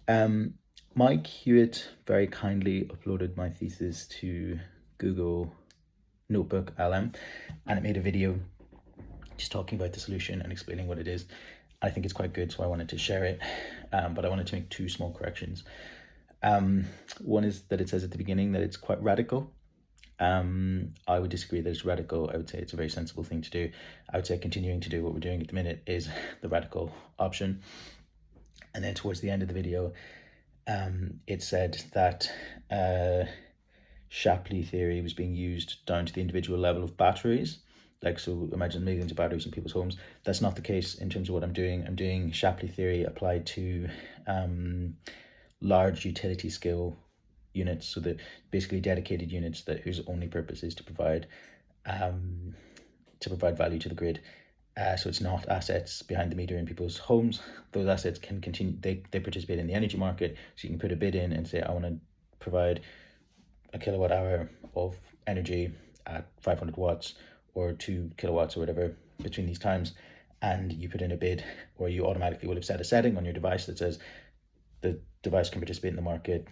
Um, Mike Hewitt very kindly uploaded my thesis to Google Notebook LM, and it made a video just talking about the solution and explaining what it is. I think it's quite good, so I wanted to share it, but I wanted to make two small corrections. One is that it says at the beginning that it's quite radical. I would disagree that it's radical. I would say it's a very sensible thing to do. I would say continuing to do what we're doing at the minute is the radical option. And then towards the end of the video, it said that Shapley theory was being used down to the individual level of batteries. Like, so imagine millions of batteries in people's homes. That's not the case in terms of what I'm doing. I'm doing Shapley theory applied to large utility scale units, so that basically dedicated units that whose only purpose is to provide value to the grid. So it's not assets behind the meter in people's homes. Those assets can continue, they participate in the energy market. So you can put a bid in and say, I want to provide a kilowatt hour of energy at 500 watts or 2 kilowatts or whatever between these times. And you put in a bid, or you automatically will have set a setting on your device that says the device can participate in the market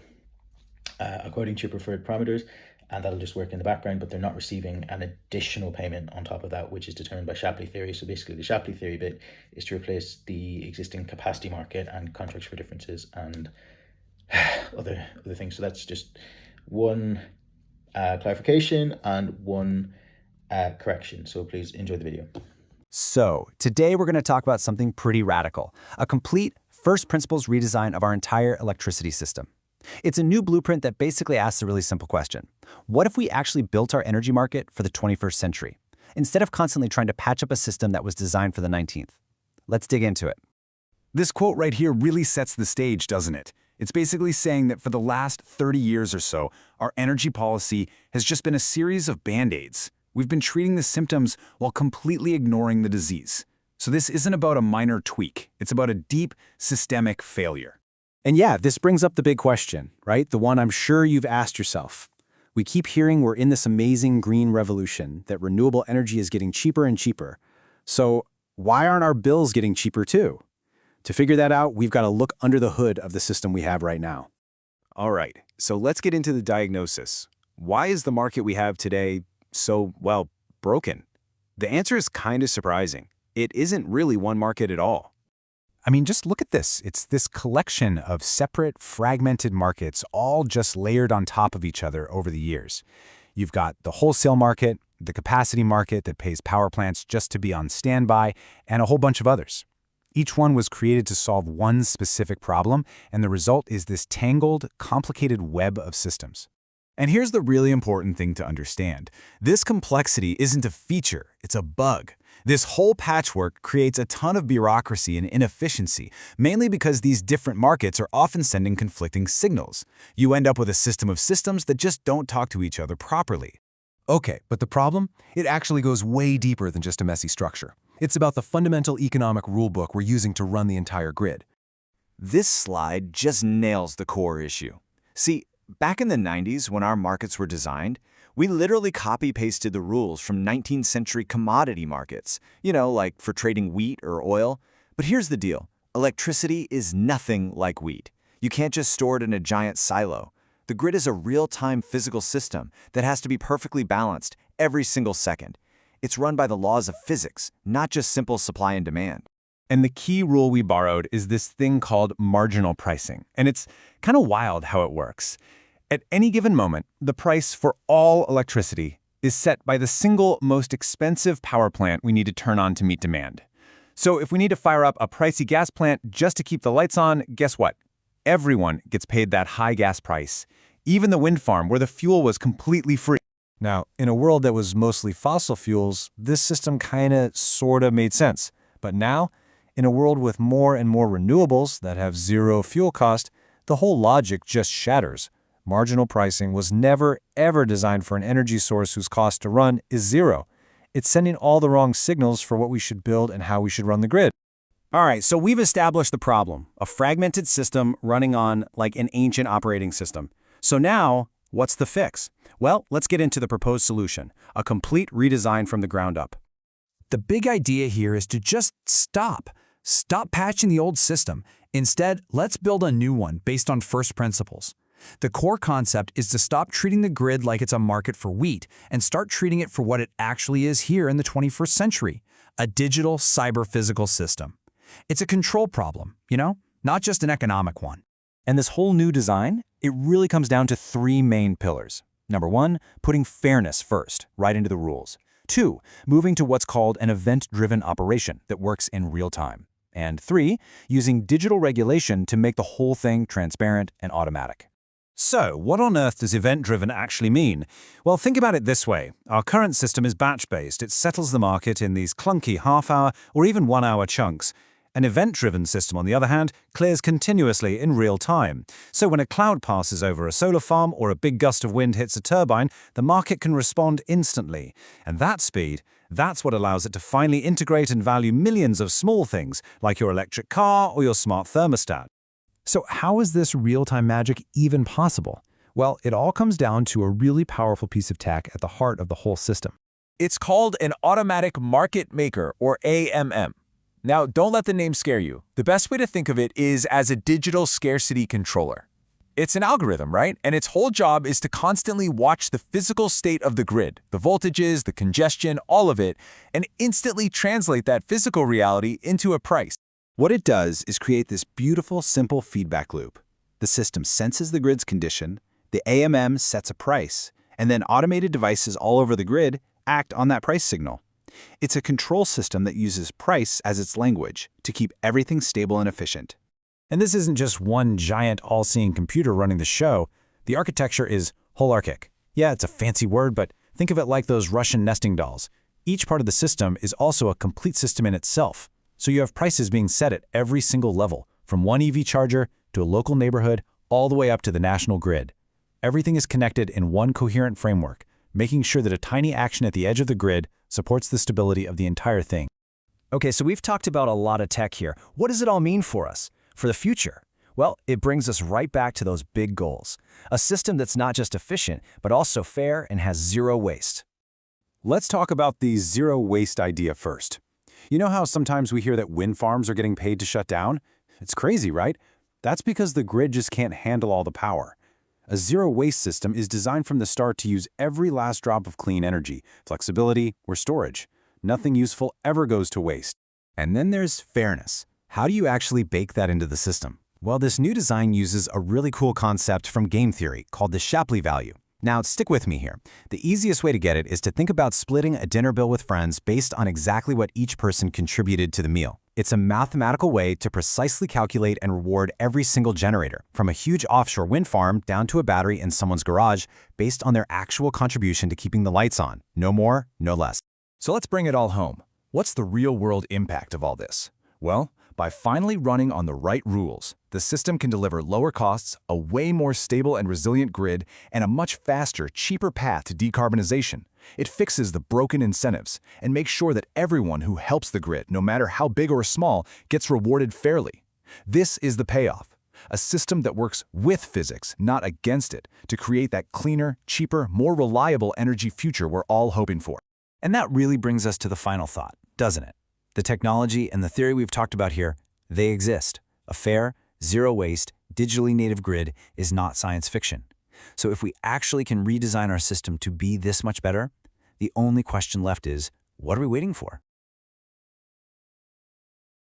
according to your preferred parameters, and that'll just work in the background, but they're not receiving an additional payment on top of that, which is determined by Shapley theory. So basically the Shapley theory bit is to replace the existing capacity market and contracts for differences and other things. So that's just one clarification and one correction. So please enjoy the video. So, today we're going to talk about something pretty radical, a complete first principles redesign of our entire electricity system. It's a new blueprint that basically asks a really simple question. What if we actually built our energy market for the 21st century, instead of constantly trying to patch up a system that was designed for the 19th? Let's dig into it. This quote right here really sets the stage, doesn't it? It's basically saying that for the last 30 years or so, our energy policy has just been a series of band-aids. We've been treating the symptoms while completely ignoring the disease. So this isn't about a minor tweak. It's about a deep, systemic failure. And yeah, this brings up the big question, right? The one I'm sure you've asked yourself. We keep hearing we're in this amazing green revolution, that renewable energy is getting cheaper and cheaper. So why aren't our bills getting cheaper too? To figure that out, we've got to look under the hood of the system we have right now. All right, so let's get into the diagnosis. Why is the market we have today so, well, broken? The answer is kind of surprising. It isn't really one market at all. I mean, just look at this. It's this collection of separate, fragmented markets all just layered on top of each other over the years. You've got the wholesale market, the capacity market that pays power plants just to be on standby, and a whole bunch of others. Each one was created to solve one specific problem, and the result is this tangled, complicated web of systems. And here's the really important thing to understand. This complexity isn't a feature, it's a bug. This whole patchwork creates a ton of bureaucracy and inefficiency, mainly because these different markets are often sending conflicting signals. You end up with a system of systems that just don't talk to each other properly. Okay, but the problem? It actually goes way deeper than just a messy structure. It's about the fundamental economic rulebook we're using to run the entire grid. This slide just nails the core issue. See, back in the 90s, when our markets were designed, we literally copy-pasted the rules from 19th century commodity markets, like for trading wheat or oil. But here's the deal. Electricity is nothing like wheat. You can't just store it in a giant silo. The grid is a real-time physical system that has to be perfectly balanced every single second. It's run by the laws of physics, not just simple supply and demand. And the key rule we borrowed is this thing called marginal pricing. And it's kind of wild how it works. At any given moment, the price for all electricity is set by the single most expensive power plant we need to turn on to meet demand. So if we need to fire up a pricey gas plant just to keep the lights on, guess what? Everyone gets paid that high gas price, even the wind farm where the fuel was completely free. Now, in a world that was mostly fossil fuels, this system sorta made sense. But now, in a world with more and more renewables that have zero fuel cost, the whole logic just shatters. Marginal pricing was never, ever designed for an energy source whose cost to run is zero. It's sending all the wrong signals for what we should build and how we should run the grid. All right, so we've established the problem, a fragmented system running on like an ancient operating system. So now, what's the fix? Well, let's get into the proposed solution, a complete redesign from the ground up. The big idea here is to just stop. Stop patching the old system. Instead, let's build a new one based on first principles. The core concept is to stop treating the grid like it's a market for wheat and start treating it for what it actually is here in the 21st century, a digital cyber-physical system. It's a control problem, not just an economic one. And this whole new design, it really comes down to three main pillars. Number one, putting fairness first, right into the rules. Two, moving to what's called an event-driven operation that works in real time. And three, using digital regulation to make the whole thing transparent and automatic. So, what on earth does event-driven actually mean? Well, think about it this way. Our current system is batch-based. It settles the market in these clunky half-hour or even one-hour chunks. An event-driven system, on the other hand, clears continuously in real time. So when a cloud passes over a solar farm or a big gust of wind hits a turbine, the market can respond instantly. And that speed, that's what allows it to finally integrate and value millions of small things, like your electric car or your smart thermostat. So how is this real-time magic even possible? Well, it all comes down to a really powerful piece of tech at the heart of the whole system. It's called an automatic market maker, or AMM. Now, don't let the name scare you. The best way to think of it is as a digital scarcity controller. It's an algorithm, right? And its whole job is to constantly watch the physical state of the grid, the voltages, the congestion, all of it, and instantly translate that physical reality into a price. What it does is create this beautiful, simple feedback loop. The system senses the grid's condition, the AMM sets a price, and then automated devices all over the grid act on that price signal. It's a control system that uses price as its language to keep everything stable and efficient. And this isn't just one giant all-seeing computer running the show. The architecture is holarchic. Yeah, it's a fancy word, but think of it like those Russian nesting dolls. Each part of the system is also a complete system in itself. So you have prices being set at every single level, from one EV charger to a local neighborhood, all the way up to the national grid. Everything is connected in one coherent framework, making sure that a tiny action at the edge of the grid supports the stability of the entire thing. Okay, so we've talked about a lot of tech here. What does it all mean for us, for the future? Well, it brings us right back to those big goals. A system that's not just efficient, but also fair and has zero waste. Let's talk about the zero waste idea first. You know how sometimes we hear that wind farms are getting paid to shut down? It's crazy, right? That's because the grid just can't handle all the power. A zero-waste system is designed from the start to use every last drop of clean energy, flexibility, or storage. Nothing useful ever goes to waste. And then there's fairness. How do you actually bake that into the system? Well, this new design uses a really cool concept from game theory called the Shapley value. Now, stick with me here. The easiest way to get it is to think about splitting a dinner bill with friends based on exactly what each person contributed to the meal. It's a mathematical way to precisely calculate and reward every single generator, from a huge offshore wind farm down to a battery in someone's garage, based on their actual contribution to keeping the lights on. No more, no less. So let's bring it all home. What's the real-world impact of all this? Well, by finally running on the right rules, the system can deliver lower costs, a way more stable and resilient grid, and a much faster, cheaper path to decarbonization. It fixes the broken incentives and makes sure that everyone who helps the grid, no matter how big or small, gets rewarded fairly. This is the payoff. A system that works with physics, not against it, to create that cleaner, cheaper, more reliable energy future we're all hoping for. And that really brings us to the final thought, doesn't it? The technology and the theory we've talked about here, they exist. A fair, zero-waste, digitally native grid is not science fiction. So if we actually can redesign our system to be this much better, the only question left is, what are we waiting for?